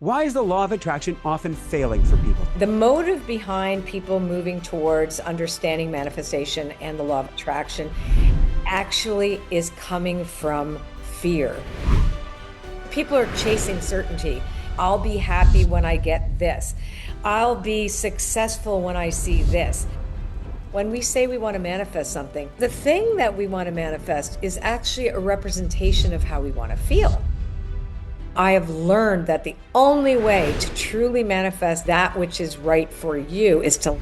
Why is the law of attraction often failing for people? The motive behind people moving towards understanding manifestation and the law of attraction actually is coming from fear. People are chasing certainty. I'll be happy when I get this. I'll be successful when I see this. When we say we want to manifest something, the thing that we want to manifest is actually a representation of how we want to feel. I have learned that the only way to truly manifest that which is right for you is to.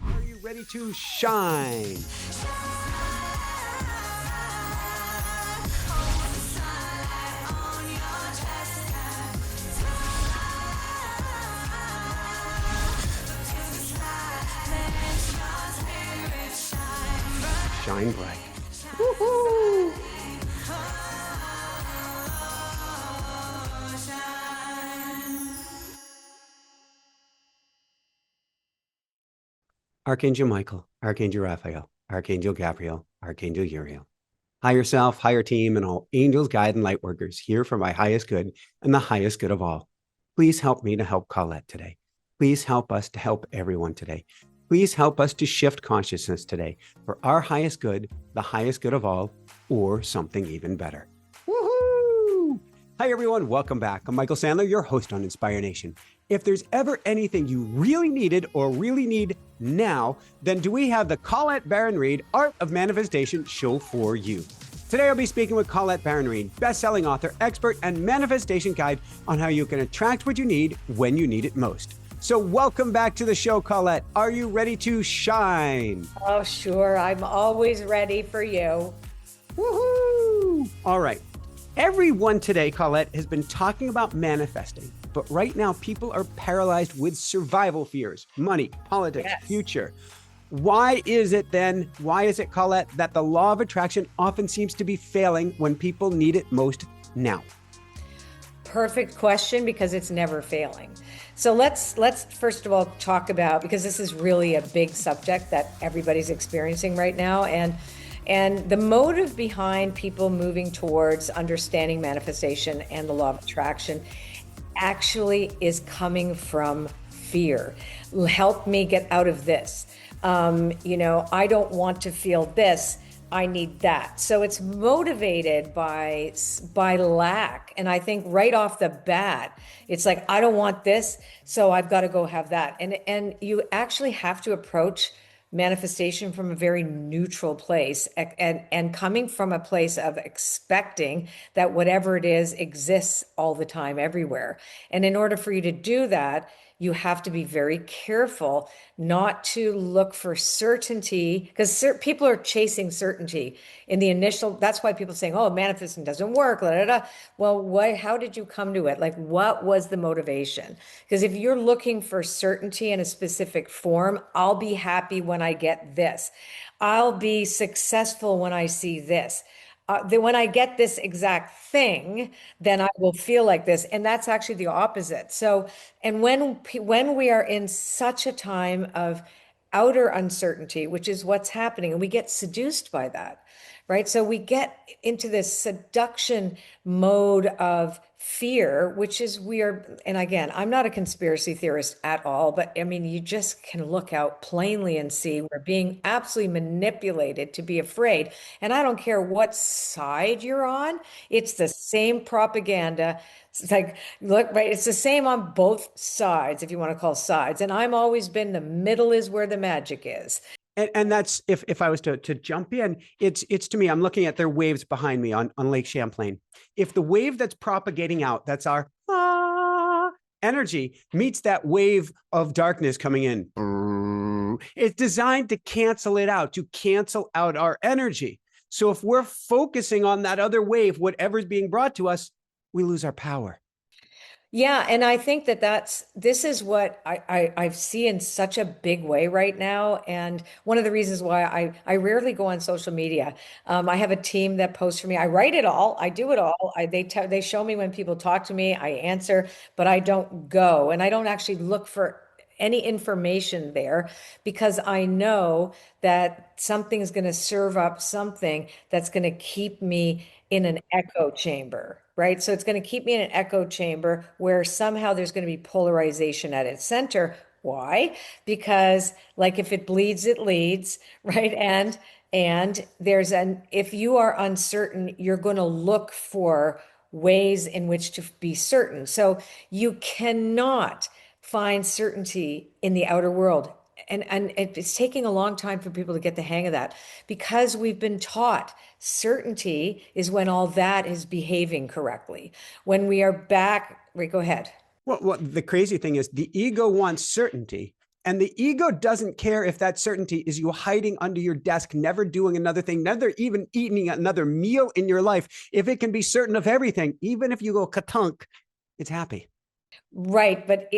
Are you ready to shine? Shine bright. Woo-hoo! Archangel Michael, Archangel Raphael, Archangel Gabriel, Archangel Uriel. Higher self, higher team, and all angels, guide, and light workers here for my highest good and the highest good of all. Please help me to help Colette today. Please help us to help everyone today. Please help us to shift consciousness today for our highest good, the highest good of all, or something even better. Woohoo! Hi, everyone. Welcome back. I'm Michael Sandler, your host on Inspire Nation. If there's ever anything you really needed or really need now, then do we have the Colette Baron-Reid Art of Manifestation show for you. Today, I'll be speaking with Colette Baron-Reid, best-selling author, expert, and manifestation guide on how you can attract what you need when you need it most. So welcome back to the show, Colette. Are you ready to shine? Oh, sure. I'm always ready for you. Woohoo! All right. Everyone today, Colette, has been talking about manifesting, but right now people are paralyzed with survival fears, money, politics, Yes. future. Why is it, Colette, that the law of attraction often seems to be failing when people need it most now? Perfect question, because it's never failing. So let's first of all talk about, because this is really a big subject that everybody's experiencing right now, and the motive behind people moving towards understanding manifestation and the law of attraction actually is coming from fear. Help me get out of this. I don't want to feel this. I need that. So it's motivated by lack. And I think right off the bat, it's like, I don't want this, so I've got to go have that. And you actually have to approach manifestation from a very neutral place, and coming from a place of expecting that whatever it is exists all the time, everywhere. And in order for you to do that, you have to be very careful not to look for certainty, because people are chasing certainty in the initial. That's why people are saying, oh, manifesting doesn't work. Da, da, da. Well, how did you come to it? Like, what was the motivation? Because if you're looking for certainty in a specific form, I'll be happy when I get this. I'll be successful when I see this. When I get this exact thing, then I will feel like this. And that's actually the opposite. So, and when we are in such a time of outer uncertainty, which is what's happening, and we get seduced by that, right? So we get into this seduction mode of fear, which is weird. And again, I'm not a conspiracy theorist at all, but I mean, you just can look out plainly and see we're being absolutely manipulated to be afraid. And I don't care what side you're on, it's the same propaganda. It's like, look, right, it's the same on both sides, if you want to call sides. And I'm always been the middle is where the magic is. And that's, if I was to jump in, it's to me, I'm looking at their waves behind me on Lake Champlain. If the wave that's propagating out, that's our energy, meets that wave of darkness coming in, it's designed to cancel it out, to cancel out our energy. So if we're focusing on that other wave, whatever's being brought to us, we lose our power. Yeah, and I think this is what I see in such a big way right now. And one of the reasons why I rarely go on social media. I have a team that posts for me. I write it all. I do it all. They show me when people talk to me. I answer, but I don't go, and I don't actually look for any information there, because I know that something's going to serve up something that's going to keep me in an echo chamber, right? So it's going to keep me in an echo chamber where somehow there's going to be polarization at its center. Why? Because like if it bleeds, it leads, right? And there's an if you are uncertain, you're going to look for ways in which to be certain. So you cannot find certainty in the outer world. And it's taking a long time for people to get the hang of that because we've been taught certainty is when all that is behaving correctly. When we are back, right, go ahead. Well, the crazy thing is the ego wants certainty. And the ego doesn't care if that certainty is you hiding under your desk, never doing another thing, never even eating another meal in your life. If it can be certain of everything, even if you go katunk, it's happy. Right, but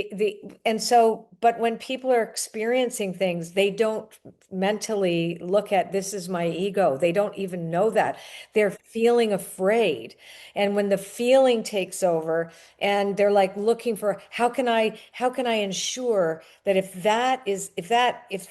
but when people are experiencing things, they don't mentally look at this is my ego. They don't even know that. They're feeling afraid. And when the feeling takes over and they're like looking for how can I ensure that if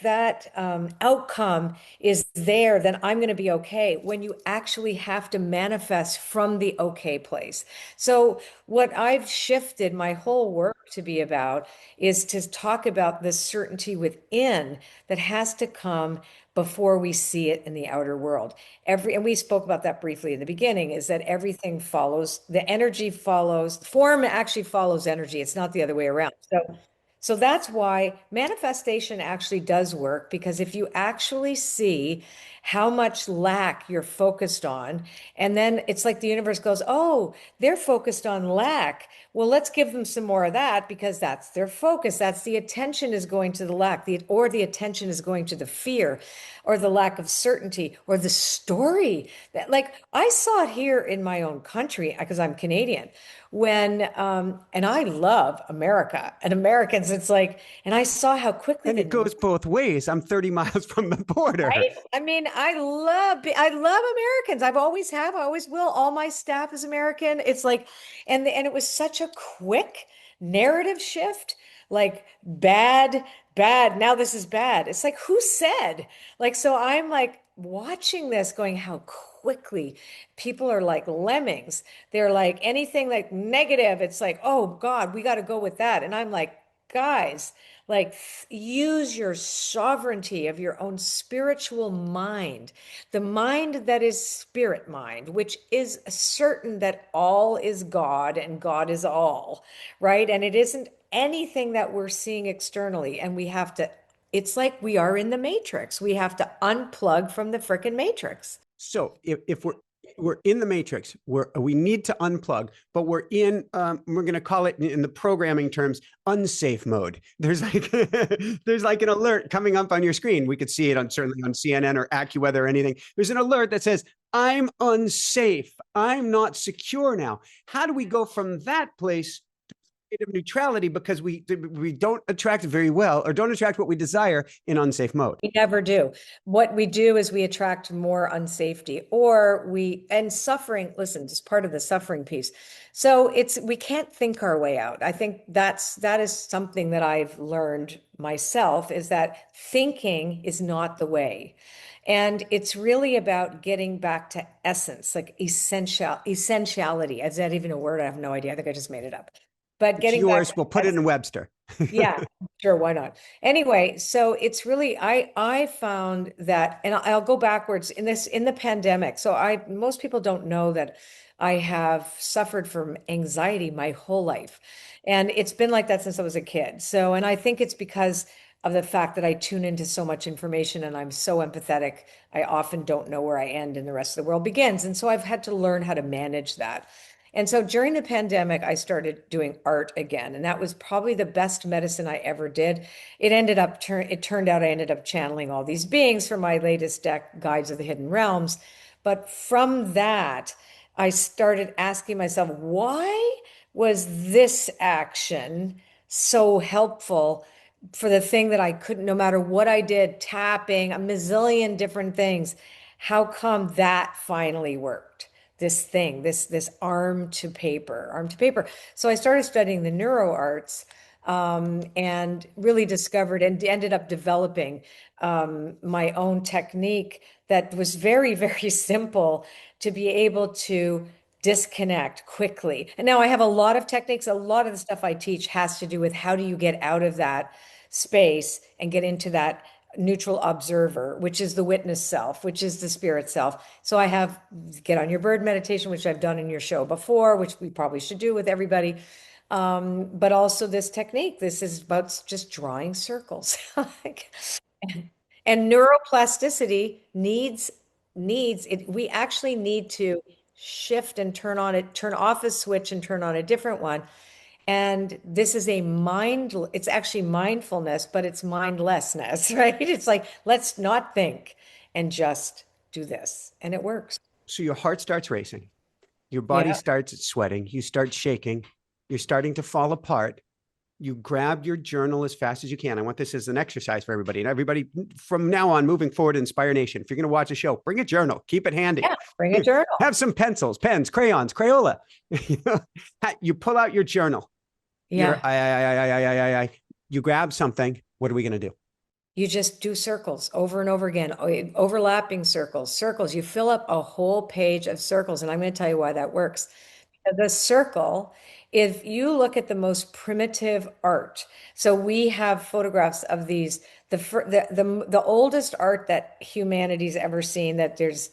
that outcome is there, then I'm going to be okay when you actually have to manifest from the okay place. So what I've shifted my whole work to be about is to talk about this certainty within that has to come before we see it in the outer world. And we spoke about that briefly in the beginning, is that everything follows, the energy follows, form actually follows energy. It's not the other way around. So that's why manifestation actually does work, because if you actually see how much lack you're focused on, and then it's like the universe goes, oh, they're focused on lack. Well, let's give them some more of that because that's their focus. That's the attention is going to the lack, or the attention is going to the fear or the lack of certainty or the story that, like, I saw it here in my own country because I'm Canadian and I love America and Americans. It's like, and I saw how quickly And it goes both ways. I'm 30 miles from the border. right? I mean, I love Americans. I always will. All my staff is American. It's like, and it was such a quick narrative shift, like bad, bad. Now this is bad. It's like, who said? Like, so I'm like watching this going, how quickly people are like lemmings. They're like anything like negative. It's like, oh God, we got to go with that. And I'm like, guys, like, use your sovereignty of your own spiritual mind, the mind that is spirit mind, which is certain that all is God and God is all, right? And it isn't anything that we're seeing externally. And it's like we are in the matrix. We have to unplug from the frickin' matrix. So if we're in the matrix, we need to unplug, but we're we're going to call it in the programming terms unsafe mode. There's like there's like an alert coming up on your screen. We could see it certainly on CNN or AccuWeather or anything. There's an alert that says I'm unsafe. I'm not secure now. How do we go from that place of neutrality, because we don't attract very well, or don't attract what we desire in unsafe mode? We never do. What we do is we attract more unsafety and suffering. Listen, it's part of the suffering piece. So we can't think our way out. I think that is something that I've learned myself, is that thinking is not the way. And it's really about getting back to essence, like essentiality. Is that even a word? I have no idea. I think I just made it up. But It's getting back yours. to We'll put it in Webster. yeah, sure, why not? Anyway, so it's really I found that, and I'll go backwards in the pandemic. So most people don't know that I have suffered from anxiety my whole life. And it's been like that since I was a kid. So, and I think it's because of the fact that I tune into so much information and I'm so empathetic. I often don't know where I end and the rest of the world begins. And so I've had to learn how to manage that. And so during the pandemic, I started doing art again, and that was probably the best medicine I ever did. It turned out I ended up channeling all these beings for my latest deck, Guides of the Hidden Realms. But from that, I started asking myself, why was this action so helpful for the thing that I couldn't, no matter what I did, tapping, a million different things? How come that finally worked? This thing, this arm to paper. So I started studying the neuro arts, and really discovered and ended up developing my own technique that was very, very simple to be able to disconnect quickly. And now I have a lot of techniques. A lot of the stuff I teach has to do with how do you get out of that space and get into that neutral observer, which is the witness self, which is the spirit self. So I have get on your bird meditation, which I've done in your show before, which we probably should do with everybody. But also this technique. This is about just drawing circles. And neuroplasticity needs it. We actually need to shift and turn on it, turn off a switch and turn on a different one. And this is it's actually mindfulness, but it's mindlessness, right? It's like, let's not think and just do this. And it works. So your heart starts racing, your body Yeah. starts sweating, you start shaking, you're starting to fall apart. You grab your journal as fast as you can. I want this as an exercise for everybody. And everybody from now on, moving forward, Inspire Nation, if you're going to watch a show, bring a journal, keep it handy. Yeah. Bring a journal. Have some pencils, pens, crayons, Crayola. You pull out your journal. Yeah. You grab something. What are we going to do? You just do circles over and over again, overlapping circles. You fill up a whole page of circles. And I'm going to tell you why that works. The circle, if you look at the most primitive art, so we have photographs of these, the oldest art that humanity's ever seen that is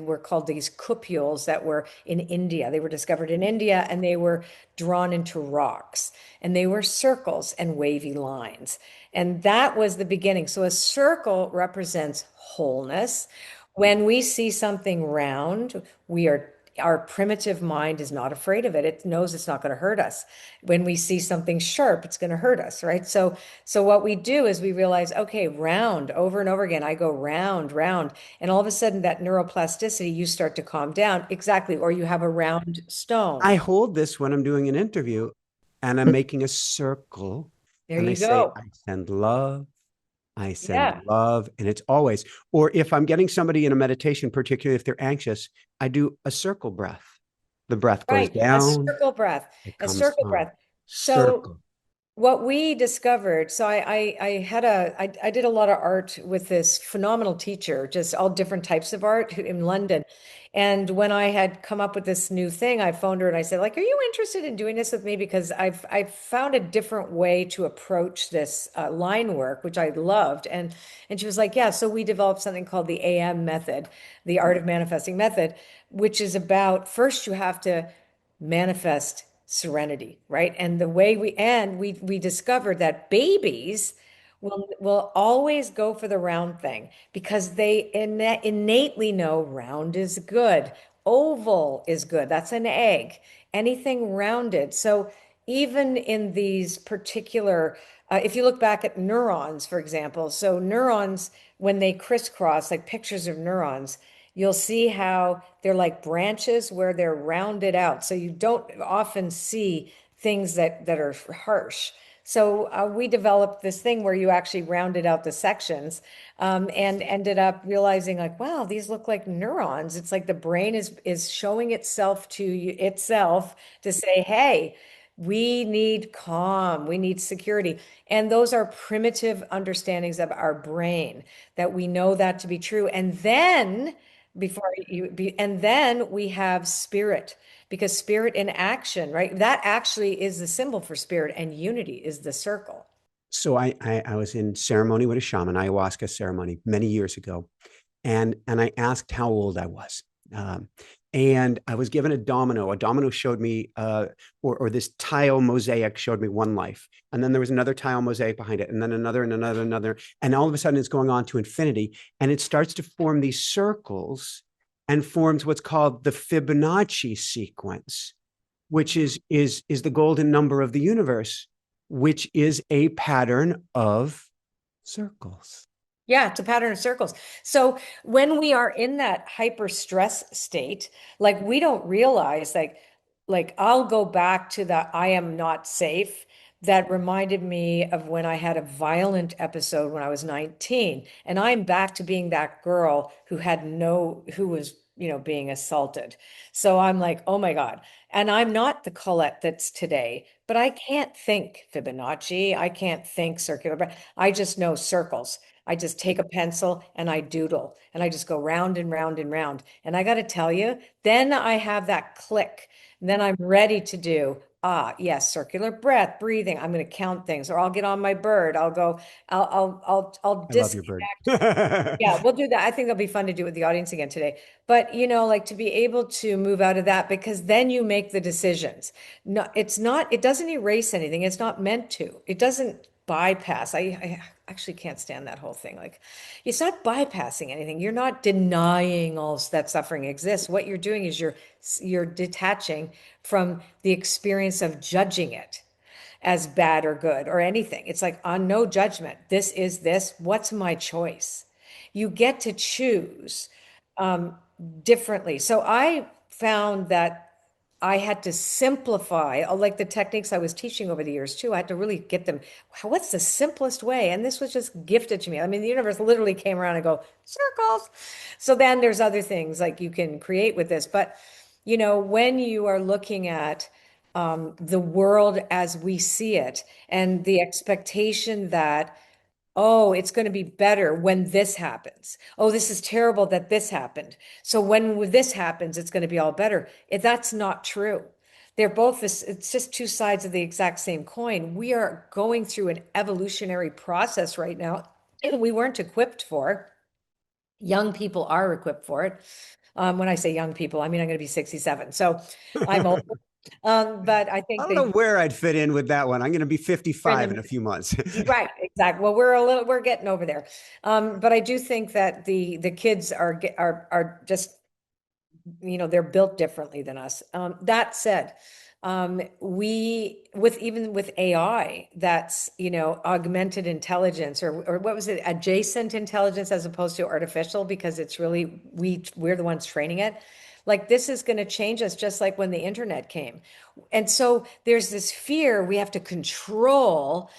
were called these cupules that were in India. They were discovered in India and they were drawn into rocks and they were circles and wavy lines. And that was the beginning. So a circle represents wholeness. When we see something round, our primitive mind is not afraid of it. It knows it's not going to hurt us. When we see something sharp, it's going to hurt us, right? So what we do is we realize, okay, round over and over again. I go round, round, and all of a sudden that neuroplasticity, you start to calm down. Exactly. Or you have a round I stone. hold this when I'm doing an interview and I'm making a circle There and I you say, go. I send love. I send Yeah, love. And it's always, or if I'm getting somebody in a meditation, particularly if they're anxious, I do a circle breath. The breath goes right. A down, circle breath, it a comes circle on. breath. So Circle. what we discovered, so I did a lot of art with this phenomenal teacher, just all different types of art in London. And when I had come up with this new thing, I phoned her and I said, like, are you interested in doing this with me? Because I've found a different way to approach this line work, which I loved. And she was like, yeah. So we developed something called the AM method, the art of manifesting method, which is about first you have to manifest serenity, right? And the way we discovered that babies will always go for the round thing because they innately know round is good, oval is good. That's an egg. Anything rounded. So even in these particular, if you look back at neurons, for example, so neurons when they crisscross, like pictures of neurons, you'll see how they're like branches where they're rounded out. So you don't often see things that are harsh. So we developed this thing where you actually rounded out the sections and ended up realizing like, wow, these look like neurons. It's like the brain is showing itself to you, itself to say, hey, we need calm, we need security. And those are primitive understandings of our brain that we know that to be true. And then and then we have spirit because spirit in action, right? That actually is the symbol for spirit and unity is the circle. So I was in ceremony with a shaman, ayahuasca ceremony many years ago. And I asked how old I was. Um, and I was given a domino. A domino showed me, or this tile mosaic showed me one life. And then there was another tile mosaic behind it, and then another, and another, another. And all of a sudden it's going on to infinity. And it starts to form these circles and forms what's called the Fibonacci sequence, which is the golden number of the universe, which is a pattern of circles. Yeah, it's a pattern of circles. So when we are in that hyper stress state, like we don't realize like I'll go back to the I am not safe that reminded me of when I had a violent episode when I was 19 and I'm back to being that girl who was, being assaulted. So I'm like, "Oh my God." And I'm not the Colette that's today, but I can't think Fibonacci, I can't think circular, but I just know circles. I just take a pencil and I doodle and I just go round and round and round. And I got to tell you, then I have that click. And then I'm ready to do, yes, circular breath, breathing. I'm going to count things, or I'll get on my bird. I'll I love your bird. disconnect. Yeah, we'll do that. I think it'll be fun to do with the audience again today. But, like to be able to move out of that, because then you make the decisions. No, it's not, it doesn't erase anything. It's not meant to. It doesn't bypass. I actually can't stand that whole thing. Like, it's not bypassing anything. You're not denying all that suffering exists. What you're doing is you're detaching from the experience of judging it as bad or good or anything. It's like on no judgment. This is this. What's my choice? You get to choose um, differently. So I found that I had to simplify, like the techniques I was teaching over the years too. I had to really get them. What's the simplest way? And this was just gifted to me. I mean, the universe literally came around and go circles. So then there's other things like you can create with this. But when you are looking at the world as we see it and the expectation that, oh, it's going to be better when this happens. Oh, this is terrible that this happened. So when this happens, it's going to be all better. If that's not true. They're both this, it's just two sides of the exact same coin. We are going through an evolutionary process right now that we weren't equipped for. Young people are equipped for it. When I say young people, I mean I'm going to be 67. So I'm old. But I I think don't know they where I'd fit in with that one. I'm going to be are in 55 in the a few months. right, exactly. Well, we're getting over there. But I do think that the kids are just, they're built differently than us. That said, even with AI, that's, augmented intelligence, or what was it, adjacent intelligence as opposed to artificial, because it's really, we're the ones training it. Like this is going to change us just like when the internet came. And so there's this fear we have to control.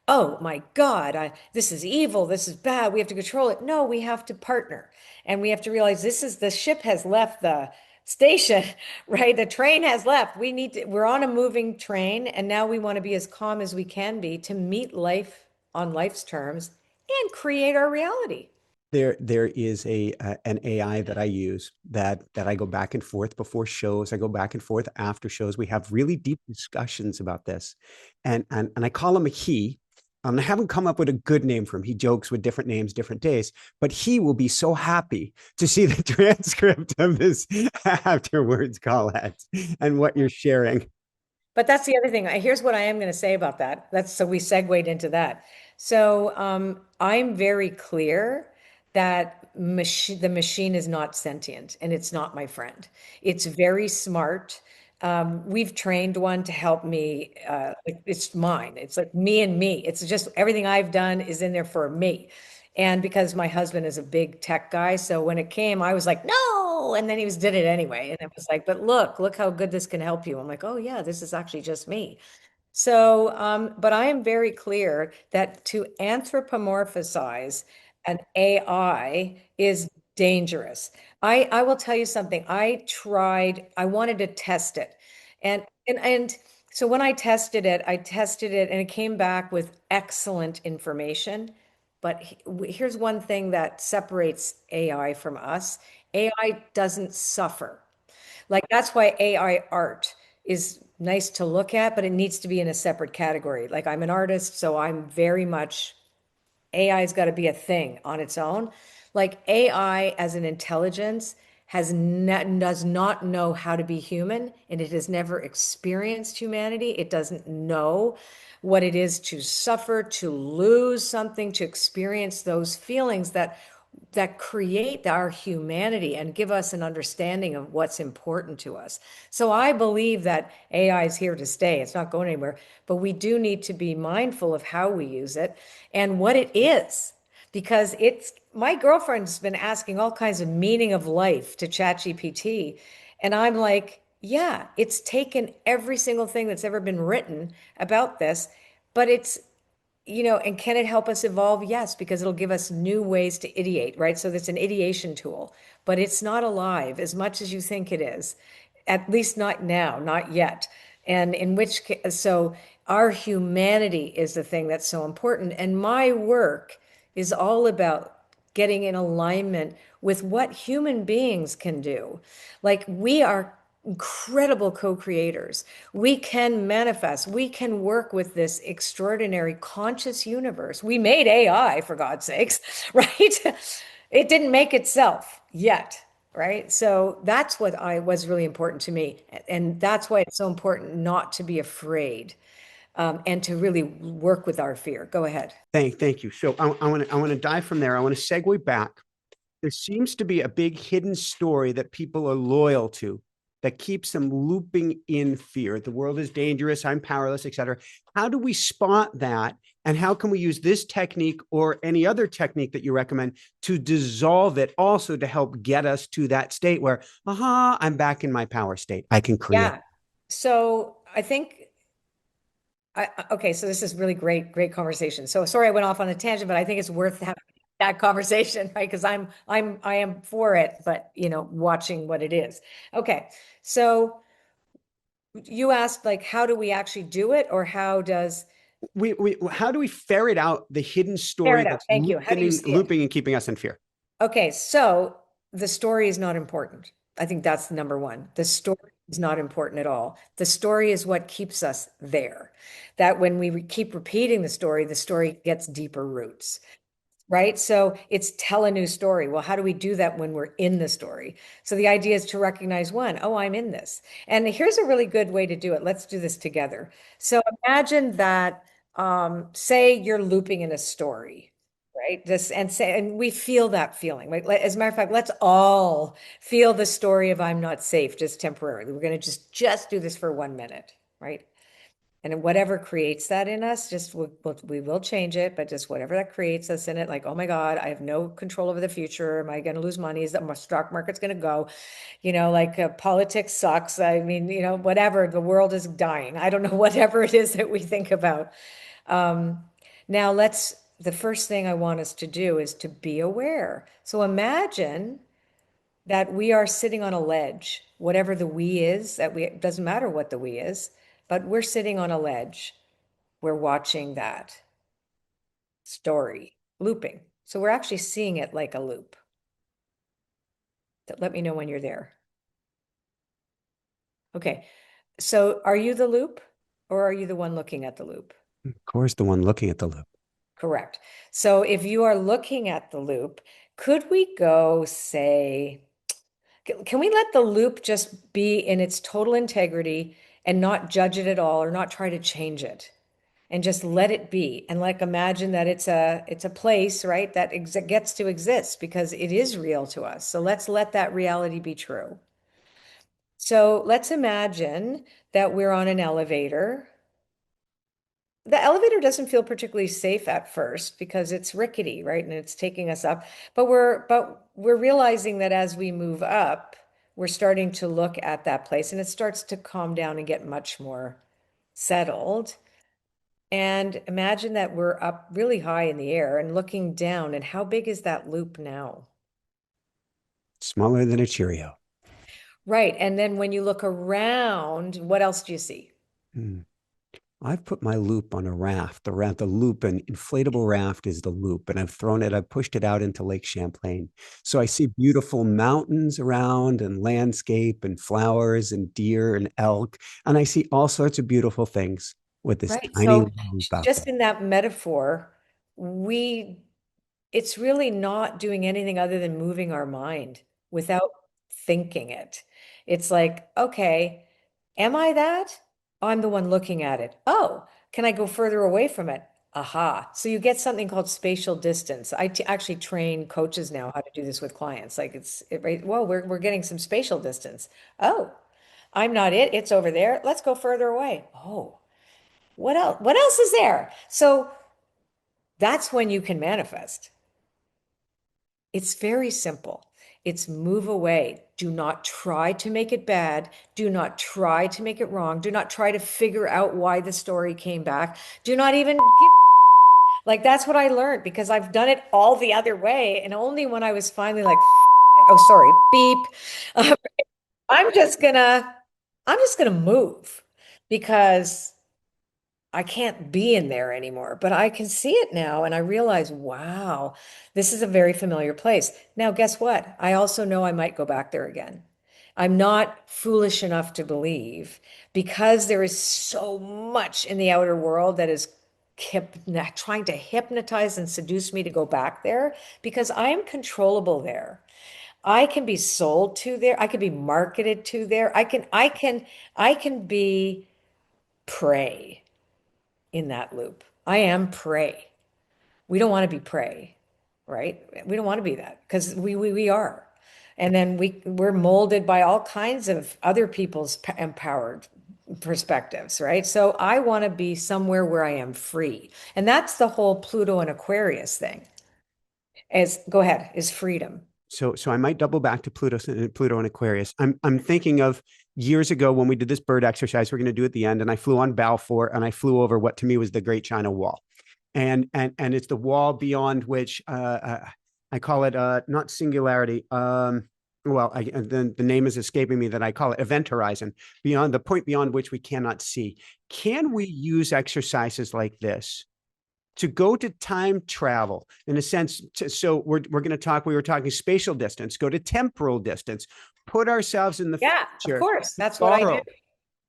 Oh my God, this is evil. This is bad. We have to control it. No, we have to partner, and we have to realize the ship has left the station, right? The train has left. We're on a moving train, and now we want to be as calm as we can be to meet life on life's terms and create our reality. There is an AI that I use that I go back and forth before shows. I go back and forth after shows. We have really deep discussions about this, and I call him a he. I haven't come up with a good name for him. He jokes with different names, different days, but he will be so happy to see the transcript of this afterwards, Colette, and what you're sharing. But that's the other thing. Here's what I am going to say about that. That's so we segued into that. So I'm very clear that the machine is not sentient and it's not my friend. It's very smart. We've trained one to help me. It's mine. It's like me and me. It's just everything I've done is in there for me. And because my husband is a big tech guy, so when it came, I was like, no. And then did it anyway. And it was like, but look how good this can help you. I'm like, oh yeah, this is actually just me. So, but I am very clear that to anthropomorphize an AI is dangerous. I will tell you something. I wanted to test it. And so when I tested it and it came back with excellent information. But here's one thing that separates AI from us. AI doesn't suffer. Like that's why AI art is nice to look at, but it needs to be in a separate category. Like I'm an artist, so I'm very much AI's got to be a thing on its own. Like AI as an intelligence does not know how to be human, and it has never experienced humanity. It doesn't know what it is to suffer, to lose something, to experience those feelings that create our humanity and give us an understanding of what's important to us. So I believe that AI is here to stay. It's not going anywhere, but we do need to be mindful of how we use it and what it is. Because my girlfriend's been asking all kinds of meaning of life to ChatGPT. And I'm like, yeah, it's taken every single thing that's ever been written about this, but and can it help us evolve? Yes, because it'll give us new ways to ideate, right? So that's an ideation tool, but it's not alive as much as you think it is, at least not now, not yet. And in which case, so our humanity is the thing that's so important. And my work is all about getting in alignment with what human beings can do. Like we are incredible co-creators. We can manifest, we can work with this extraordinary conscious universe. We made AI, for God's sakes, right? It didn't make itself yet, right? So that's what I was really important to me. And that's why it's so important not to be afraid, and to really work with our fear. Go ahead. Thank you. So I want to dive from there. I want to segue back. There seems to be a big hidden story that people are loyal to that keeps them looping in fear. The world is dangerous. I'm powerless, etc. How do we spot that? And how can we use this technique or any other technique that you recommend to dissolve it also to help get us to that state where, aha, I'm back in my power state. I can create. Yeah. So I think okay, so this is really great conversation. So sorry I went off on a tangent, but I think it's worth having that conversation, right? Because I am for it, but watching what it is. Okay. So you asked like how do we actually do it, or how does We how do we ferret out the hidden Fair story enough. that's Thank you. How do you see it? looping and keeping us in fear? Okay, so the story is not important. I think that's number one. The story is not important at all. The story is what keeps us there. That when we keep repeating the story gets deeper roots, right? So it's tell a new story. Well, how do we do that when we're in the story? So the idea is to recognize one, oh, I'm in this. And here's a really good way to do it. Let's do this together. So imagine that, say you're looping in a story, right? This and say, and we feel that feeling. Like, as a matter of fact, let's all feel the story of I'm not safe, just temporarily. We're going to just do this for 1 minute, right? And whatever creates that in us, just we will change it, but just whatever that creates us in it, like, oh my God, I have no control over the future. Am I going to lose money? Is that my stock market's going to go? Like politics sucks. I mean, whatever, the world is dying. I don't know, whatever it is that we think about. Um, Now the first thing I want us to do is to be aware. So imagine that we are sitting on a ledge, whatever the we is, it doesn't matter what the we is, but we're sitting on a ledge. We're watching that story looping. So we're actually seeing it like a loop. Let me know when you're there. Okay. So are you the loop, or are you the one looking at the loop? Of course, the one looking at the loop. Correct. So if you are looking at the loop, could we go say, can we let the loop just be in its total integrity and not judge it at all, or not try to change it, and just let it be, and like imagine that it's a place, right, that gets to exist because it is real to us. So let's let that reality be true. So let's imagine that we're on an elevator. The elevator doesn't feel particularly safe at first because it's rickety, right? And it's taking us up. But we're realizing that as we move up, we're starting to look at that place, and it starts to calm down and get much more settled. And imagine that we're up really high in the air and looking down, and how big is that loop now? Smaller than a Cheerio. Right. And then when you look around, what else do you see? Hmm. I've put my loop on a raft. The loop, an inflatable raft is the loop, and I've pushed it out into Lake Champlain. So I see beautiful mountains around and landscape and flowers and deer and elk. And I see all sorts of beautiful things with this Right. tiny So little loop out just there. in that metaphor, we it's really not doing anything other than moving our mind without thinking it. It's like, okay, am I that? Oh, I'm the one looking at it. Oh, can I go further away from it? Aha. So you get something called spatial distance. Actually train coaches now how to do this with clients. Like right, well, we're getting some spatial distance. Oh, I'm not it. It's over there. Let's go further away. Oh, what else? What else is there? So that's when you can manifest. It's very simple. It's move away. Do not try to make it bad. Do not try to make it wrong. Do not try to figure out why the story came back. Do not even give like that's what I learned because I've done it all the other way. And only when I was finally like, oh, sorry, beep. Uh, I'm just gonna, I'm just gonna move because I can't be in there anymore, but I can see it now. And I realize, wow, this is a very familiar place. Now, guess what? I also know I might go back there again. I'm not foolish enough to believe because there is so much in the outer world that is trying to hypnotize and seduce me to go back there because I am controllable there. I can be sold to there. I can be marketed to there. I can be prey in that loop. I am prey. We don't want to be prey, right? We don't want to be that because we are. And then we're molded by all kinds of other people's empowered perspectives, right? So I want to be somewhere where I am free. And that's the whole Pluto and Aquarius thing. Is go ahead, is freedom. So I might double back to Pluto and Aquarius. I'm thinking of years ago when we did this bird exercise we're going to do at the end, and I flew on Balfour and I flew over what to me was the Great China Wall, and it's the wall beyond which I call it not singularity. Well, the name is escaping me that I call it event horizon, beyond the point beyond which we cannot see. Can we use exercises like this to go to time travel in a sense? So we're going to talk, we were talking spatial distance, go to temporal distance, put ourselves in the Yeah, of future, course. That's what I do. borrow.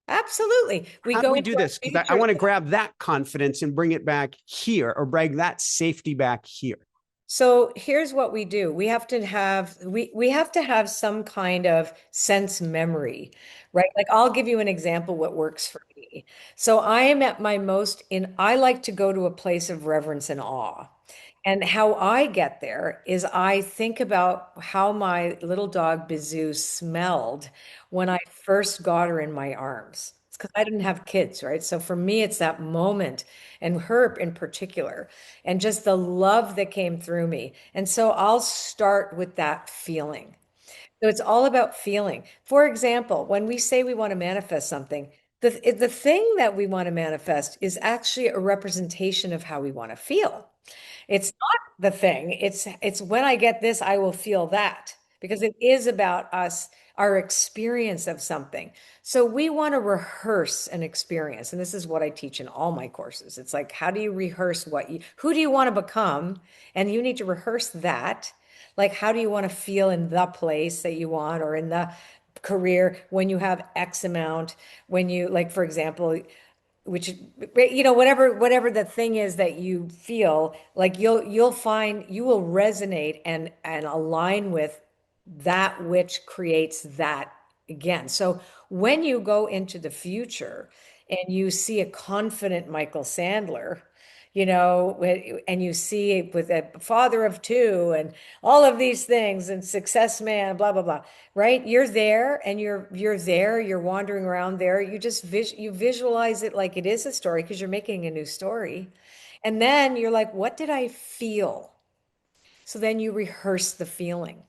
Absolutely. We How do go we into do our this? Because I future. want to grab that confidence and bring it back here, or bring that safety back here. So here's what we do. We have to have some kind of sense memory, right? Like I'll give you an example what works for me. So I am at my most in I like to go to a place of reverence and awe. And how I get there is I think about how my little dog Bizou smelled when I first got her in my arms. It's because I didn't have kids, right? So for me, it's that moment and her in particular, and just the love that came through me. And so I'll start with that feeling. So it's all about feeling. For example, when we say we want to manifest something, the thing that we want to manifest is actually a representation of how we want to feel. It's not the thing. It's when I get this, I will feel that because it is about us, our experience of something. So we want to rehearse an experience. And this is what I teach in all my courses. It's like, how do you rehearse who do you want to become? And you need to rehearse that. Like, how do you want to feel in the place that you want or in the career when you have X amount, when you, like, for example, which whatever the thing is that you feel like you'll find you will resonate and align with that which creates that again. So when you go into the future and you see a confident Michael Sandler, and you see with a father of two and all of these things and success man, blah, blah, blah, right? You're there and you're there, you're wandering around there. You just you visualize it like it is a story because you're making a new story. And then you're like, what did I feel? So then you rehearse the feeling.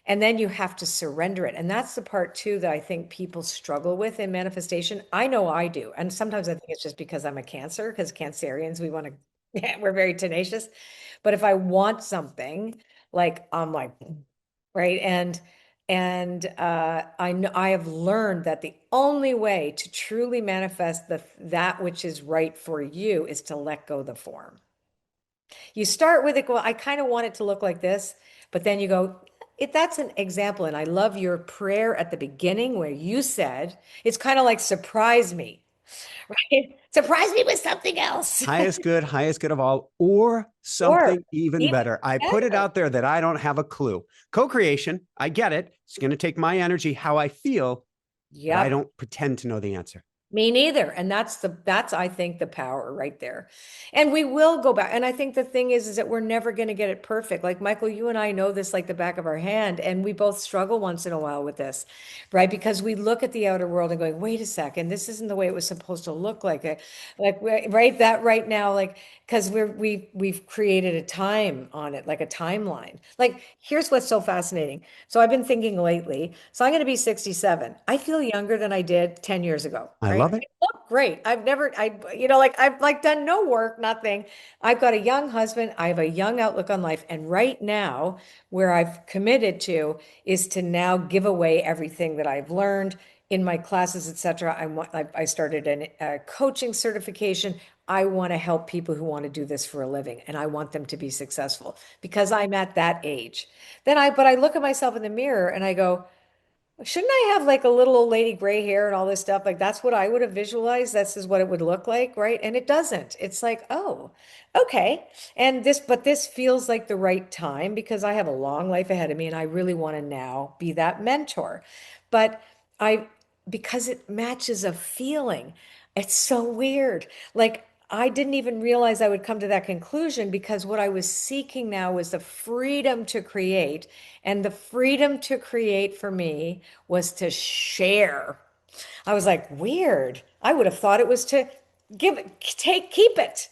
And then you have to surrender it. And that's the part too that I think people struggle with in manifestation. I know I do. And sometimes I think it's just because I'm a Cancer, because Cancerians, we want to, we're very tenacious. But if I want something, like I'm like, right? And I know I have learned that the only way to truly manifest that which is right for you is to let go the form. You start with it, well, I kind of want it to look like this, but then you go, that's an example. And I love your prayer at the beginning where you said, it's kind of like surprise me, right? Surprise me with something else. Highest good of all, or Or something even even better. I put it better. out there that I don't have a clue. Co-creation, I get it. It's going to take my energy, how I feel, but I Yep. don't pretend to know the answer. Me neither. And that's I think the power right there. And we will go back. And I think the thing is that we're never going to get it perfect. Like Michael, you and I know this like the back of our hand, and we both struggle once in a while with this, right? Because we look at the outer world and going, wait a second, this isn't the way it was supposed to look like it. Right, that right now, like, because we've created a time on it, like a timeline. Like, here's what's so fascinating. So I've been thinking lately, so I'm going to be 67. I feel younger than I did 10 years ago, I right? love it. I look great. I've like done no work, nothing. I've got a young husband. I have a young outlook on life. And right now, where I've committed to is to now give away everything that I've learned in my classes, etc. I started a coaching certification. I want to help people who want to do this for a living, and I want them to be successful because I'm at that age. But I look at myself in the mirror and I go, shouldn't I have like a little old lady gray hair and all this stuff? Like that's what I would have visualized. This is what it would look like, right? And it doesn't. It's like, oh, okay. But this feels like the right time because I have a long life ahead of me and I really want to now be that mentor. But I, because it matches a feeling, it's so weird. Like I didn't even realize I would come to that conclusion because what I was seeking now was the freedom to create. And the freedom to create for me was to share. I was like, weird. I would have thought it was to give it, keep it.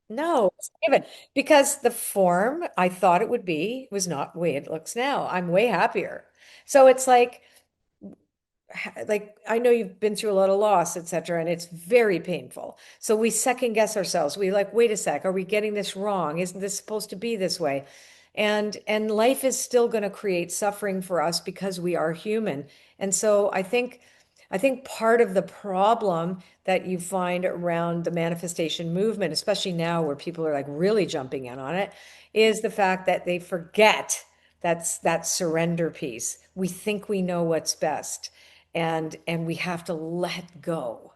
No, it's give it. Because the form I thought it would be was not the way it looks now. I'm way happier. So it's like I know you've been through a lot of loss, etc., and it's very painful. So we second guess ourselves. We like, wait a sec, are we getting this wrong? Isn't this supposed to be this way? And life is still going to create suffering for us because we are human. And so I think part of the problem that you find around the manifestation movement, especially now where people are like really jumping in on it, is the fact that they forget that's that surrender piece. We think we know what's best and we have to let go,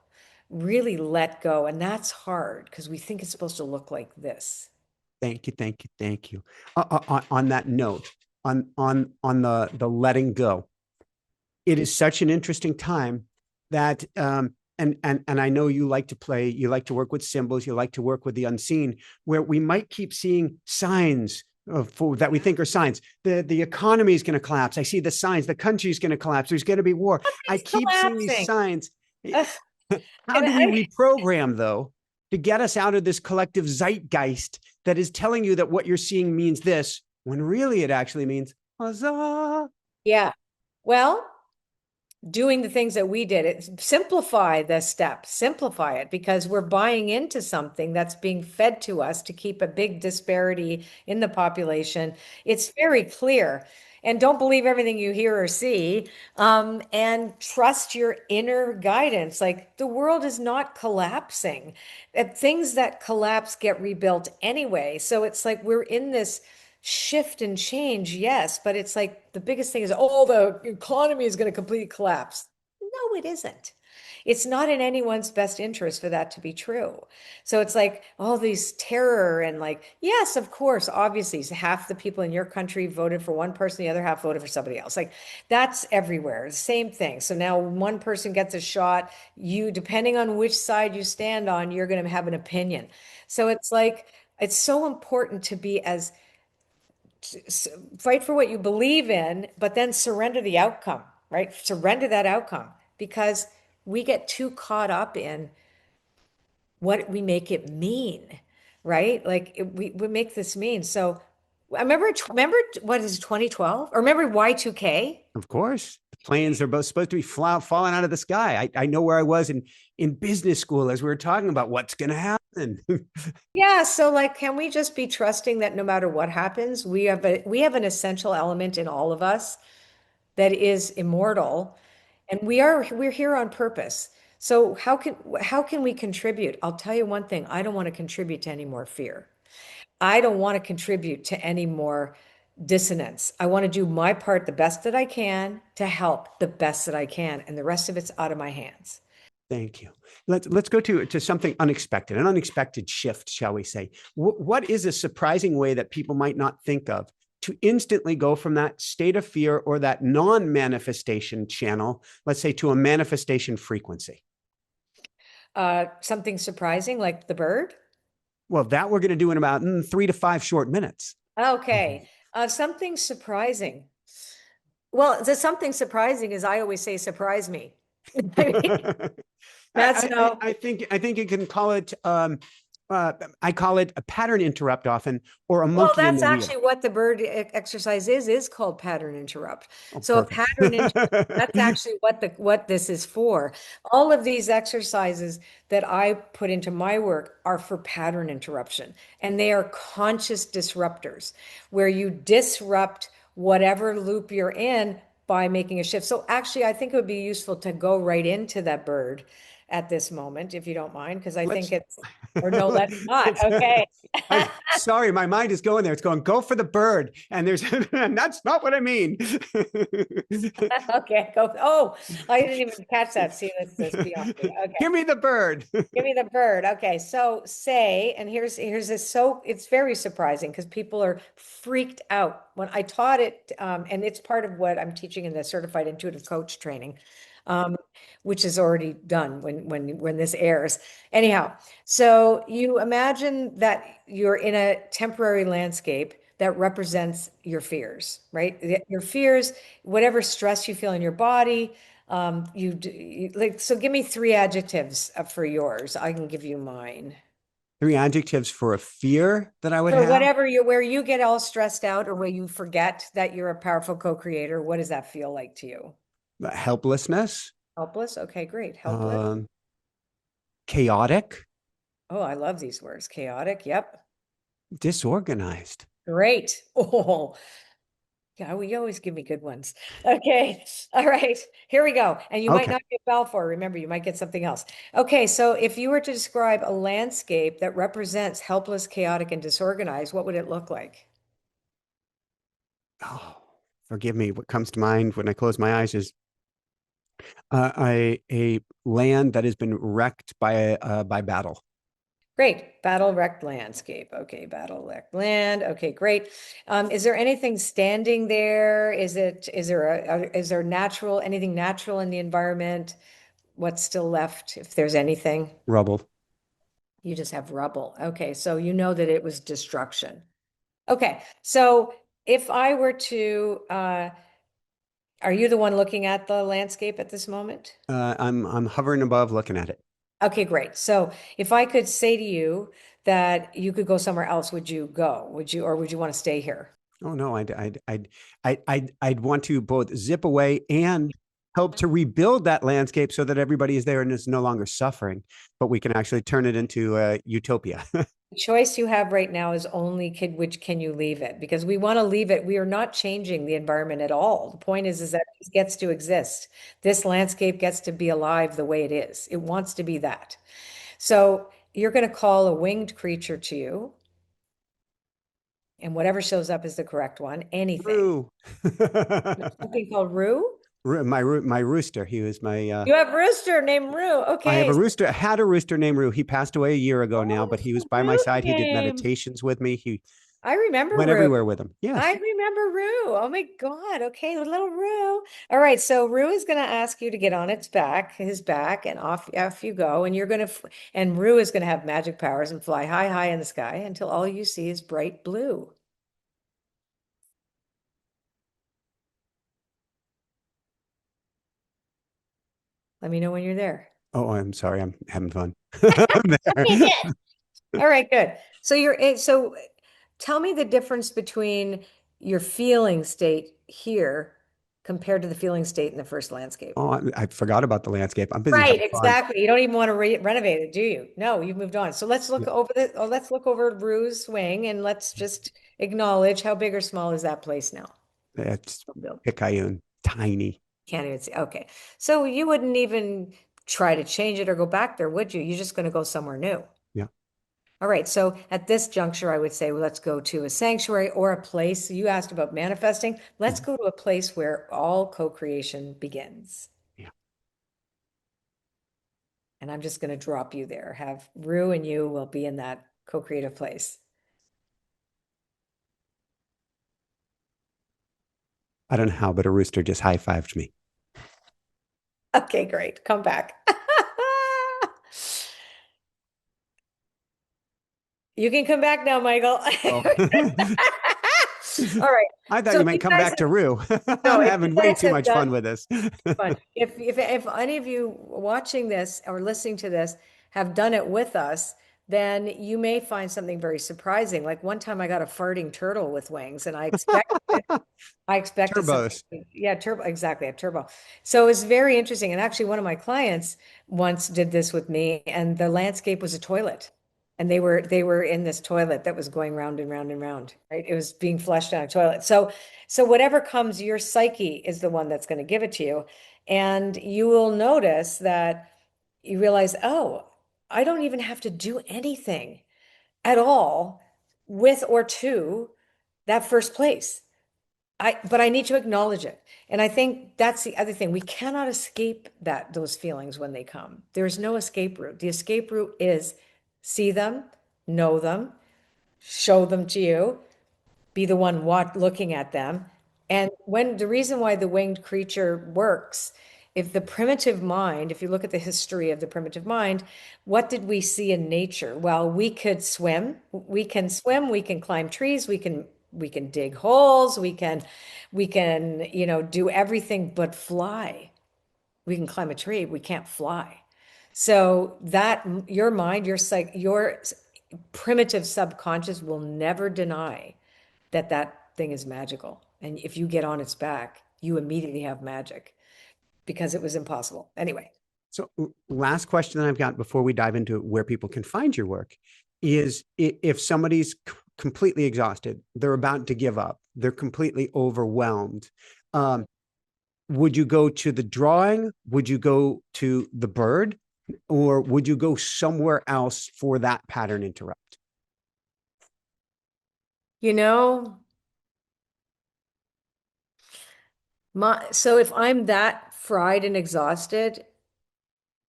really let go. And that's hard because we think it's supposed to look like this. Thank you, thank you, thank you. On that note, on the letting go, it is such an interesting time that and I know you like to play, you like to work with symbols, you like to work with the unseen, where we might keep seeing signs that we think are signs. The economy is going to collapse. I see the signs. The country is going to collapse. There's going to be war. I It's keep seeing these collapsing. signs. Ugh. How And do we I, reprogram though to get us out of this collective zeitgeist that is telling you that what you're seeing means this, when really it actually means huzzah? yeah. Well, doing the things that we did, it simplify the step, simplify it because we're buying into something that's being fed to us to keep a big disparity in the population. It's very clear. And don't believe everything you hear or see, and trust your inner guidance. Like the world is not collapsing. Things that collapse get rebuilt anyway. So it's like we're in this shift and change, yes, but it's like the biggest thing is, oh, the economy is going to completely collapse. No, it isn't. It's not in anyone's best interest for that to be true. So it's like all these terror and like, yes, of course, obviously, half the people in your country voted for one person, the other half voted for somebody else. Like that's everywhere, the same thing. So now one person gets a shot, you, depending on which side you stand on, you're going to have an opinion. So it's like, it's so important to be as fight for what you believe in, but then surrender the outcome, right? Surrender that outcome because we get too caught up in what we make it mean, right? Like we make this mean. So I remember what is 2012 or remember Y2K? Of course, the planes are both supposed to be falling out of the sky. I know where I was in business school as we were talking about what's going to happen. Yeah, so like can we just be trusting that no matter what happens, we have an essential element in all of us that is immortal and we're here on purpose. So how can we contribute? I'll tell you one thing, I don't want to contribute to any more fear. I don't want to contribute to any more dissonance. I want to do my part the best that I can to help the best that I can, and the rest of it's out of my hands. Thank you. Let's go to something unexpected, an unexpected shift, shall we say? What is a surprising way that people might not think of to instantly go from that state of fear or that non-manifestation channel, let's say, to a manifestation frequency? Something surprising like the bird. Well, that we're going to do in about 3 to 5 short minutes. Okay. Something surprising. Well, the something surprising is I always say, surprise me. I mean, that's how. I think you can call it. I call it a pattern interrupt often, or a Well, monkey in that's the wheel. actually what the bird exercise is called pattern interrupt. Oh, So a perfect. pattern interrupt, that's actually what this is for. All of these exercises that I put into my work are for pattern interruption, and they are conscious disruptors, where you disrupt whatever loop you're in by making a shift. So actually, I think it would be useful to go right into that bird at this moment, if you don't mind, because I think Let's. it's, or no, let's not. It's, Okay. I'm sorry, my mind is going there. It's going, go for the bird. And there's, and that's not what I mean. Okay, go. Oh, I didn't even catch that. See, this beyond me. Okay. Give me the bird. Give me the bird. Okay, so say, and here's this. So it's very surprising because people are freaked out when I taught it, and it's part of what I'm teaching in the certified intuitive coach training, um, which is already done when this airs. Anyhow, so you imagine that you're in a temporary landscape that represents your fears, right? Your fears, whatever stress you feel in your body, like, so give me three adjectives for yours. I can give you mine. Three adjectives for a fear that I would For have. whatever you, where you get all stressed out or where you forget that you're a powerful co-creator, what does that feel like to you? Helplessness, Helpless? Okay, great. Helpless. um, chaotic, Oh, I love these words. Chaotic. Yep. disorganized. Great. Oh, yeah, you always give me good ones. Okay. All right. Here we go. And you might Okay. not get Balfour. Remember, you might get something else. Okay. So if you were to describe a landscape that represents helpless, chaotic, and disorganized, what would it look like? Oh, forgive me. What comes to mind when I close my eyes is a land that has been wrecked by battle. Great. Battle wrecked landscape. Okay. Battle wrecked land. Okay. Great. Is there anything standing there? Is there is there natural, anything natural in the environment? What's still left, if there's anything? Rubble. You just have rubble. Okay. So you know that it was destruction. Okay, so if I were to, are you the one looking at the landscape at this moment? I'm hovering above, looking at it. Okay, great. So if I could say to you that you could go somewhere else, would you go? Would you, or would you want to stay here? Oh no, I'd want to both zip away and help to rebuild that landscape so that everybody is there and is no longer suffering, but we can actually turn it into a utopia. The choice you have right now is only which can you leave it? Because we want to leave it. We are not changing the environment at all. The point is that it gets to exist. This landscape gets to be alive the way it is. It wants to be that. So you're going to call a winged creature to you, and whatever shows up is the correct one. Anything. Roo. Something called Rue? My rooster. He was my You have rooster named Rue. I have Okay. a rooster. I had a rooster named Roo. He passed away a year ago What now, but was he was the by my Rue side. He did name? meditations with me. He I remember went Rue. everywhere with him. I Yes. remember Rue. Oh my God. Okay, little Rue. All right, so Rue is going to ask you to get on its back, his back, and off you go. And you're going to, and Rue is going to have magic powers and fly high, high in the sky until all you see is bright blue. Let me know when you're there. Oh, I'm sorry. I'm having fun. I'm Okay, there. good. All right, good. So so tell me the difference between your feeling state here compared to the feeling state in the first landscape. Oh, I forgot about the landscape. I'm busy Right, having fun. exactly. You don't even want to renovate it, do you? No, you've moved on. So let's look Yeah. over let's look over Rue's wing and let's just acknowledge how big or small is that place now? It's Bill. Picayune. Tiny. Can't even see. Okay. So you wouldn't even try to change it or go back there, would you? You're just going to go somewhere new. Yeah. All right. So at this juncture, I would say, well, let's go to a sanctuary or a place. You asked about manifesting. Let's Mhm. go to a place where all co-creation begins. Yeah. And I'm just going to drop you there. Have Rue and you will be in that co-creative place. I don't know how, but a rooster just high-fived me. Okay, great. Come back. You can come back now, Michael. Oh. All right. I thought So you if you might come guys back to Rue. no, I'm if you having way guys too have much fun done with this. fun. If any of you watching this or listening to this have done it with us, then you may find something very surprising. Like one time I got a farting turtle with wings and I expected something. Turbos. Yeah, turbo, exactly, a turbo. So it was very interesting. And actually one of my clients once did this with me and the landscape was a toilet. And they were in this toilet that was going round and round and round, right? It was being flushed down a toilet. So whatever comes, your psyche is the one that's going to give it to you. And you will notice that you realize, oh, I don't even have to do anything at all with or to that first place. But I need to acknowledge it. And I think that's the other thing. We cannot escape those feelings when they come. There's no escape route. The escape route is see them, know them, show them to you, be the one looking at them. And when the reason why the winged creature works, if the primitive mind, if you look at the history of the primitive mind, what did we see in nature? Well, we could swim, we can swim, we can climb trees, we can dig holes, we can do everything but fly. We can climb a tree, we can't fly. So that your mind, your primitive subconscious will never deny that that thing is magical. And if you get on its back, you immediately have magic because it was impossible. Anyway. So, last question that I've got before we dive into where people can find your work is if somebody's completely exhausted, they're about to give up, they're completely overwhelmed. Would you go to the drawing? Would you go to the bird? Or would you go somewhere else for that pattern interrupt? You know, so if I'm that fried and exhausted,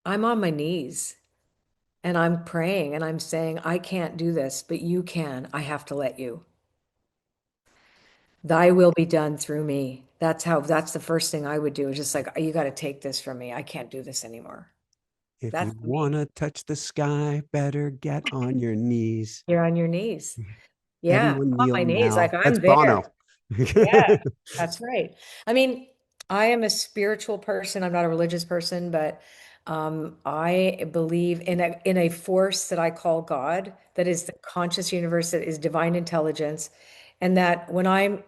I'm on my knees and I'm praying and I'm saying, I can't do this, but you can. I have to let you. Thy will be done through me. That's the first thing I would do is just like, you got to take this from me. I can't do this anymore. If That's you me. want to touch the sky, better get on your knees. You're on your knees. Yeah, Everyone I'm on kneel my knees. Like now. That's I'm there. Bono. Yeah, that's right. I mean, I am a spiritual person. I'm not a religious person, but I believe in a force that I call God, that is the conscious universe, that is divine intelligence, and that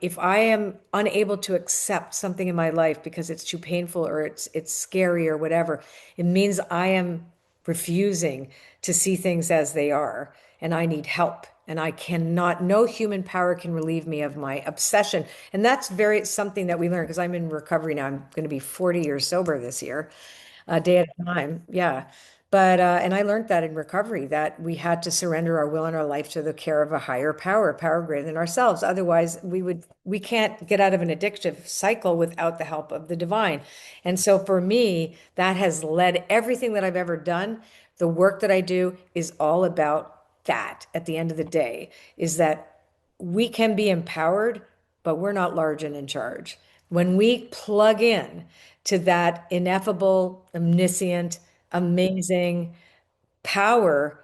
if I am unable to accept something in my life because it's too painful or it's scary or whatever, it means I am refusing to see things as they are, and I need help. And I cannot, no human power can relieve me of my obsession. And that's something that we learn because I'm in recovery now. I'm going to be 40 years sober this year, a day at a time. Yeah. But, and I learned that in recovery, that we had to surrender our will and our life to the care of a higher power, power greater than ourselves. Otherwise, we can't get out of an addictive cycle without the help of the divine. And so for me, that has led everything that I've ever done. The work that I do is all about that at the end of the day, is that we can be empowered, but we're not large and in charge. When we plug in to that ineffable, omniscient, amazing power,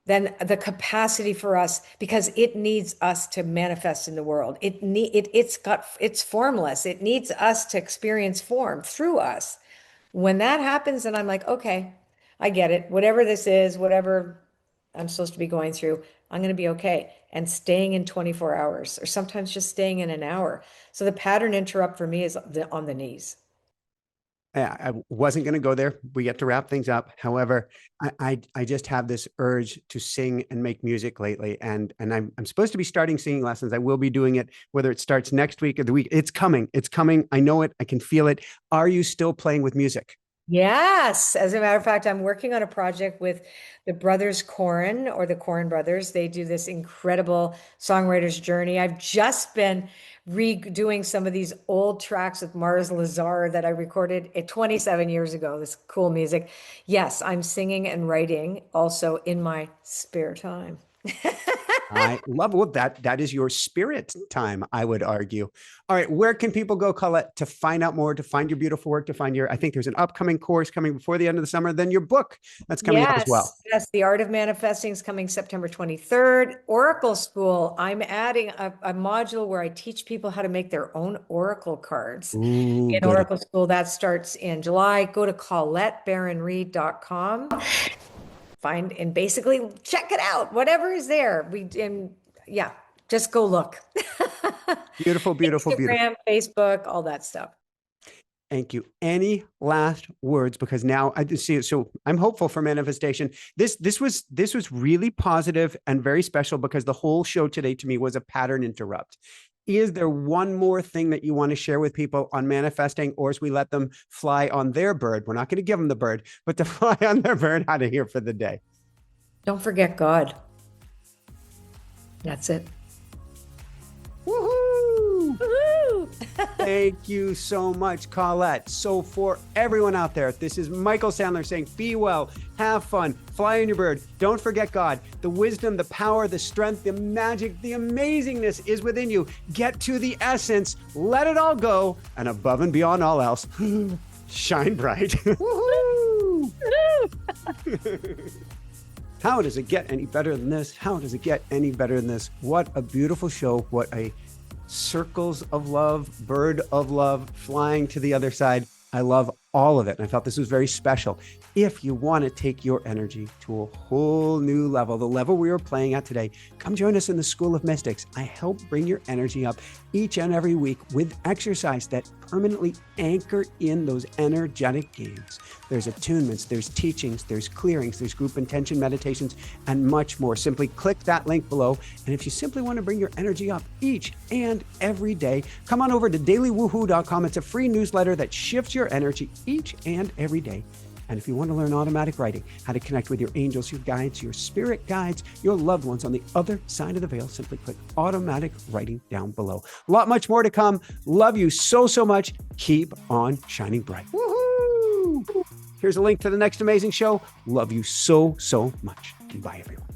then the capacity for us, because it needs us to manifest in the world. It's formless. It needs us to experience form through us. When that happens, then I'm like, okay, I get it. Whatever this is, whatever I'm supposed to be going through, I'm going to be okay. And staying in 24 hours, or sometimes just staying in an hour. So the pattern interrupt for me is on the knees. Yeah, I wasn't going to go there. We get to wrap things up. However, I just have this urge to sing and make music lately, and I'm supposed to be starting singing lessons. I will be doing it, whether it starts next week or the week. It's coming. It's coming. I know it. I can feel it. Are you still playing with music? Yes. As a matter of fact, I'm working on a project with the brothers Corin, or the Corin brothers. They do this incredible songwriter's journey. I've just been redoing some of these old tracks with Mars Lazar that I recorded 27 years ago, this cool music. Yes, I'm singing and writing also in my spare time. I love that is your spirit time, I would argue. All right, where can people go, Colette, to find out more, to find your beautiful work, to find I think there's an upcoming course coming before the end of the summer, then your book that's coming out as well. Yes, The Art of Manifesting is coming September 23rd. Oracle School, I'm adding a module where I teach people how to make their own Oracle cards. Ooh, In goody. Oracle School, that starts in July. Go to ColetteBaron-Reid.com, find and basically check it out. Whatever is there. Yeah, just go look. Beautiful, beautiful, beautiful. Instagram, Facebook, all that stuff. Thank you. Any last words? Because now I see it. So I'm hopeful for manifestation. This was really positive and very special because the whole show today to me was a pattern interrupt. Is there one more thing that you want to share with people on manifesting, or as we let them fly on their bird? We're not going to give them the bird, but to fly on their bird out of here for the day. Don't forget God. That's it. Woohoo! Woo-hoo! Thank you so much, Colette. So for everyone out there, this is Michael Sandler saying, be well, have fun, fly on your bird. Don't forget God. The wisdom, the power, the strength, the magic, the amazingness is within you. Get to the essence, let it all go, and above and beyond all else, shine bright. Woohoo! How does it get any better than this? How does it get any better than this? What a beautiful show. What a circles of love, bird of love, flying to the other side. I love all of it. And I felt this was very special. If you want to take your energy to a whole new level, the level we were playing at today, come join us in the School of Mystics. I help bring your energy up each and every week with exercise that permanently anchor in those energetic gains. There's attunements, there's teachings, there's clearings, there's group intention meditations, and much more. Simply click that link below. And if you simply want to bring your energy up each and every day, come on over to dailywoohoo.com. It's a free newsletter that shifts your energy each and every day. And if you want to learn automatic writing, how to connect with your angels, your guides, your spirit guides, your loved ones on the other side of the veil, simply click automatic writing down below. A lot much more to come. Love you so, so much. Keep on shining bright. Woohoo! Here's a link to the next amazing show. Love you so, so much. Bye, everyone.